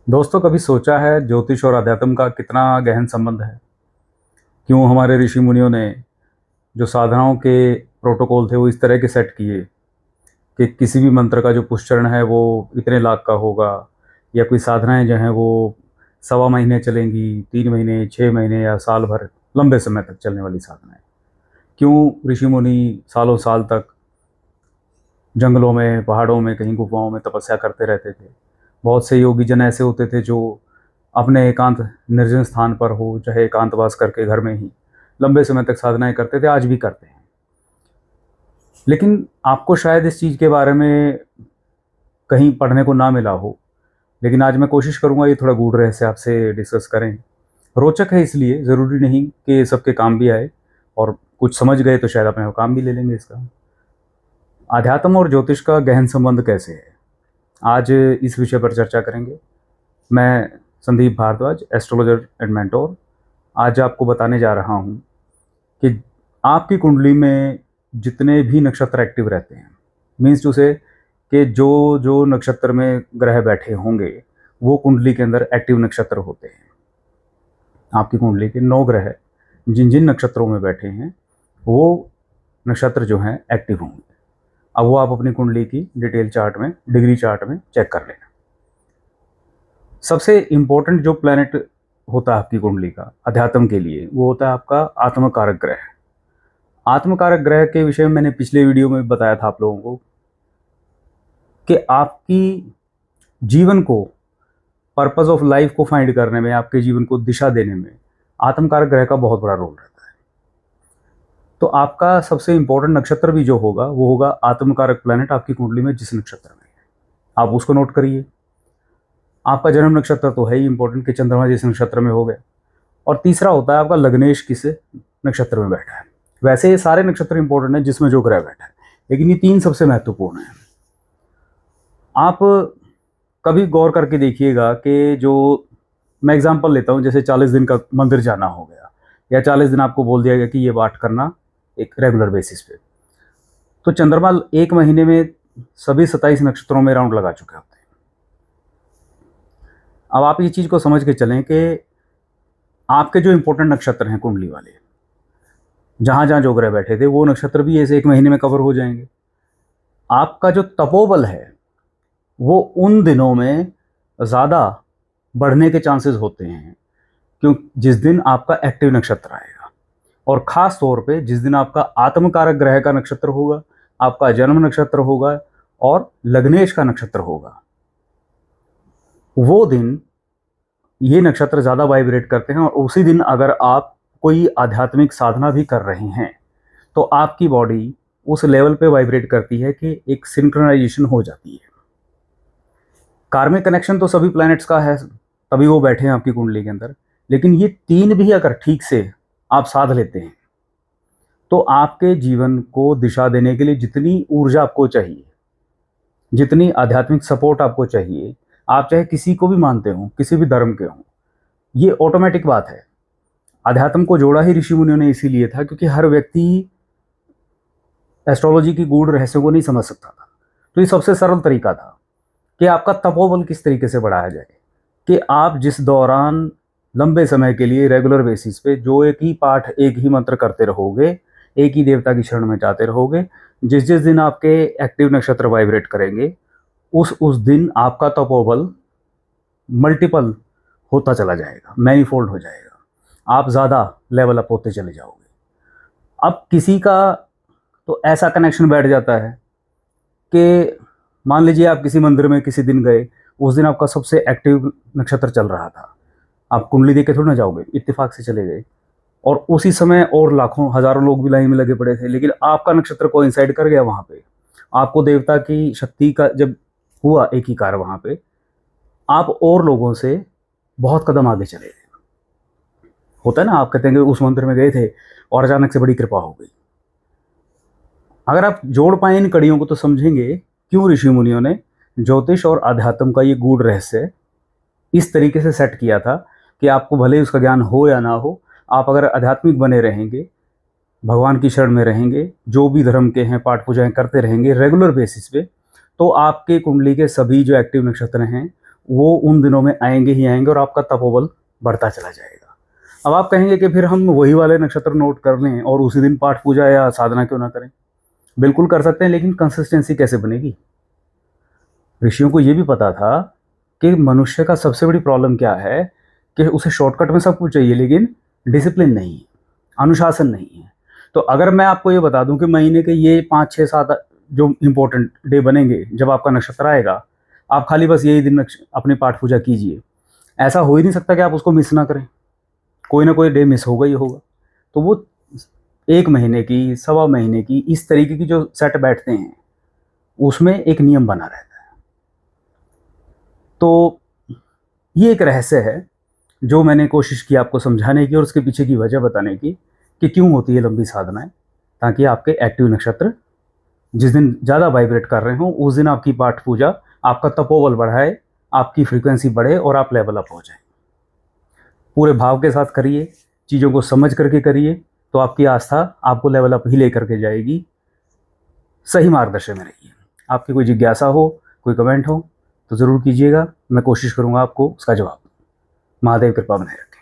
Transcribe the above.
दोस्तों, कभी सोचा है ज्योतिष और अध्यात्म का कितना गहन संबंध है? क्यों हमारे ऋषि मुनियों ने जो साधनाओं के प्रोटोकॉल थे वो इस तरह के सेट किए कि किसी भी मंत्र का जो पुष्चरण है वो इतने लाख का होगा, या कोई साधनाएं जो हैं वो सवा महीने चलेंगी, 3 महीने, 6 महीने या साल भर, लंबे समय तक चलने वाली साधनाएं। क्यों ऋषि मुनि सालों साल तक जंगलों में, पहाड़ों में, कहीं गुफाओं में तपस्या करते रहते थे? बहुत से योगी जन ऐसे होते थे जो अपने एकांत निर्जन स्थान पर हो, चाहे एकांतवास करके घर में ही लंबे समय तक साधनाएं करते थे, आज भी करते हैं। लेकिन आपको शायद इस चीज़ के बारे में कहीं पढ़ने को ना मिला हो, लेकिन आज मैं कोशिश करूंगा ये थोड़ा गूढ़ रहस्य आपसे डिस्कस करें। रोचक है इसलिए, ज़रूरी नहीं कि सबके काम भी आए, और कुछ समझ गए तो शायद अपने काम भी ले लेंगे इसका। आध्यात्म और ज्योतिष का गहन संबंध कैसे है, आज इस विषय पर चर्चा करेंगे। मैं Sandeep Bhardwaj, astrologer and mentor, आज आपको बताने जा रहा हूँ कि आपकी कुंडली में जितने भी नक्षत्र एक्टिव रहते हैं, मीन्स टू से कि जो जो नक्षत्र में ग्रह बैठे होंगे वो कुंडली के अंदर एक्टिव नक्षत्र होते हैं। आपकी कुंडली के 9 ग्रह जिन जिन नक्षत्रों में बैठे हैं वो नक्षत्र जो हैं एक्टिव होंगे। अब वो आप अपनी कुंडली की डिटेल चार्ट में, डिग्री चार्ट में चेक कर लेना। सबसे इम्पोर्टेंट जो प्लैनेट होता है आपकी कुंडली का अध्यात्म के लिए, वो होता है आपका आत्मकारक ग्रह। आत्मकारक ग्रह के विषय में मैंने पिछले वीडियो में बताया था आप लोगों को कि आपकी जीवन को, पर्पस ऑफ लाइफ को फाइंड करने में, आपके जीवन को दिशा देने में आत्मकारक ग्रह का बहुत बड़ा रोल रहता है। तो आपका सबसे इम्पोर्टेंट नक्षत्र भी जो होगा वो होगा आत्मकारक प्लैनेट आपकी कुंडली में जिस नक्षत्र में है, आप उसको नोट करिए। आपका जन्म नक्षत्र तो है ही इंपॉर्टेंट कि चंद्रमा जिस नक्षत्र में हो गए, और तीसरा होता है आपका लग्नेश किस नक्षत्र में बैठा है। वैसे ये सारे नक्षत्र इंपॉर्टेंट हैं जिसमें जो ग्रह बैठा है, लेकिन ये 3 सबसे महत्वपूर्ण हैं। आप कभी गौर करके देखिएगा कि जो मैं एग्जांपल लेता हूँ, जैसे 40 दिन का मंदिर जाना हो गया, या 40 दिन आपको बोल दिया गया कि ये पाठ करना एक रेगुलर बेसिस पे, तो चंद्रमा 1 महीने में सभी 27 नक्षत्रों में राउंड लगा चुके होते हैं। अब आप ये चीज़ को समझ के चलें कि आपके जो इंपॉर्टेंट नक्षत्र हैं कुंडली वाले, जहाँ जहाँ जो ग्रह बैठे थे वो नक्षत्र भी ऐसे 1 महीने में कवर हो जाएंगे। आपका जो तपोबल है वो उन दिनों में ज़्यादा बढ़ने के चांसेस होते हैं, क्यों, जिस दिन आपका एक्टिव नक्षत्र आएगा, और ख़ास तौर पे जिस दिन आपका आत्मकारक ग्रह का नक्षत्र होगा, आपका जन्म नक्षत्र होगा और लग्नेश का नक्षत्र होगा, वो दिन ये नक्षत्र ज़्यादा वाइब्रेट करते हैं। और उसी दिन अगर आप कोई आध्यात्मिक साधना भी कर रहे हैं तो आपकी बॉडी उस लेवल पे वाइब्रेट करती है कि एक सिंक्रोनाइजेशन हो जाती है। कार्मिक कनेक्शन तो सभी प्लैनेट्स का है, तभी वो बैठे हैं आपकी कुंडली के अंदर, लेकिन ये 3 भी अगर ठीक से आप साध लेते हैं तो आपके जीवन को दिशा देने के लिए जितनी ऊर्जा आपको चाहिए, जितनी आध्यात्मिक सपोर्ट आपको चाहिए, आप चाहे किसी को भी मानते हो, किसी भी धर्म के हों, ये ऑटोमेटिक बात है। अध्यात्म को जोड़ा ही ऋषि मुनियों ने इसीलिए था क्योंकि हर व्यक्ति एस्ट्रोलॉजी की गूढ़ रहस्यों को नहीं समझ सकता था। तो ये सबसे सरल तरीका था कि आपका तपोबल किस तरीके से बढ़ाया जाए, कि आप जिस दौरान लंबे समय के लिए रेगुलर बेसिस पे जो एक ही पाठ, एक ही मंत्र करते रहोगे, एक ही देवता की शरण में जाते रहोगे, जिस जिस दिन आपके एक्टिव नक्षत्र वाइब्रेट करेंगे उस दिन आपका तपोबल मल्टीपल होता चला जाएगा, मैनीफोल्ड हो जाएगा, आप ज़्यादा लेवल अप होते चले जाओगे। अब किसी का तो ऐसा कनेक्शन बैठ जाता है कि मान लीजिए आप किसी मंदिर में किसी दिन गए, उस दिन आपका सबसे एक्टिव नक्षत्र चल रहा था, आप कुंडली देख के थोड़ी ना जाओगे, इत्तेफाक से चले गए, और उसी समय और लाखों हज़ारों लोग भी लाइन में लगे पड़े थे, लेकिन आपका नक्षत्र कोइंसाइड कर गया वहाँ पे। आपको देवता की शक्ति का जब हुआ एक ही कार्य वहाँ पे, आप और लोगों से बहुत कदम आगे चले गए। होता है ना, आप कहते हैं कि उस मंदिर में गए थे और अचानक से बड़ी कृपा हो गई। अगर आप जोड़ पाए इन कड़ियों को तो समझेंगे क्यों ऋषि मुनियों ने ज्योतिष और आध्यात्म का ये गूढ़ रहस्य इस तरीके से सेट किया था कि आपको भले ही उसका ज्ञान हो या ना हो, आप अगर आध्यात्मिक बने रहेंगे, भगवान की शरण में रहेंगे, जो भी धर्म के हैं पाठ पूजाएं करते रहेंगे रेगुलर बेसिस पे, तो आपके कुंडली के सभी जो एक्टिव नक्षत्र हैं वो उन दिनों में आएंगे ही आएंगे और आपका तपोबल बढ़ता चला जाएगा। अब आप कहेंगे कि फिर हम वही वाले नक्षत्र नोट कर लें और उसी दिन पाठ पूजा या साधना क्यों ना करें? बिल्कुल कर सकते हैं, लेकिन कंसिस्टेंसी कैसे बनेगी? ऋषियों को ये भी पता था कि मनुष्य का सबसे बड़ी प्रॉब्लम क्या है कि उसे शॉर्टकट में सब कुछ चाहिए, लेकिन डिसिप्लिन नहीं है, अनुशासन नहीं है। तो अगर मैं आपको ये बता दूं कि महीने के ये 5, 6, 7 जो इंपॉर्टेंट डे बनेंगे जब आपका नक्षत्र आएगा, आप खाली बस यही दिन अपनी पाठ पूजा कीजिए, ऐसा हो ही नहीं सकता कि आप उसको मिस ना करें। कोई ना कोई डे मिस होगा ही होगा। तो वो 1 महीने की, सवा महीने की, इस तरीके की जो सेट बैठते हैं, उसमें एक नियम बना रहता है। तो ये एक रहस्य है जो मैंने कोशिश की आपको समझाने की और उसके पीछे की वजह बताने की कि क्यों होती है लंबी साधनाएं, ताकि आपके एक्टिव नक्षत्र जिस दिन ज़्यादा वाइब्रेट कर रहे हों उस दिन आपकी पाठ पूजा आपका तपोबल बढ़ाए, आपकी फ्रीक्वेंसी बढ़े और आप लेवल अप हो जाए। पूरे भाव के साथ करिए, चीज़ों को समझ करके करिए, तो आपकी आस्था आपको लेवल अप ही लेकर के जाएगी। सही मार्गदर्शन में रहिए। आपकी कोई जिज्ञासा हो, कोई कमेंट हो तो ज़रूर कीजिएगा, मैं कोशिश करूँगा आपको उसका जवाब। महादेव कृपा बनाए रखें।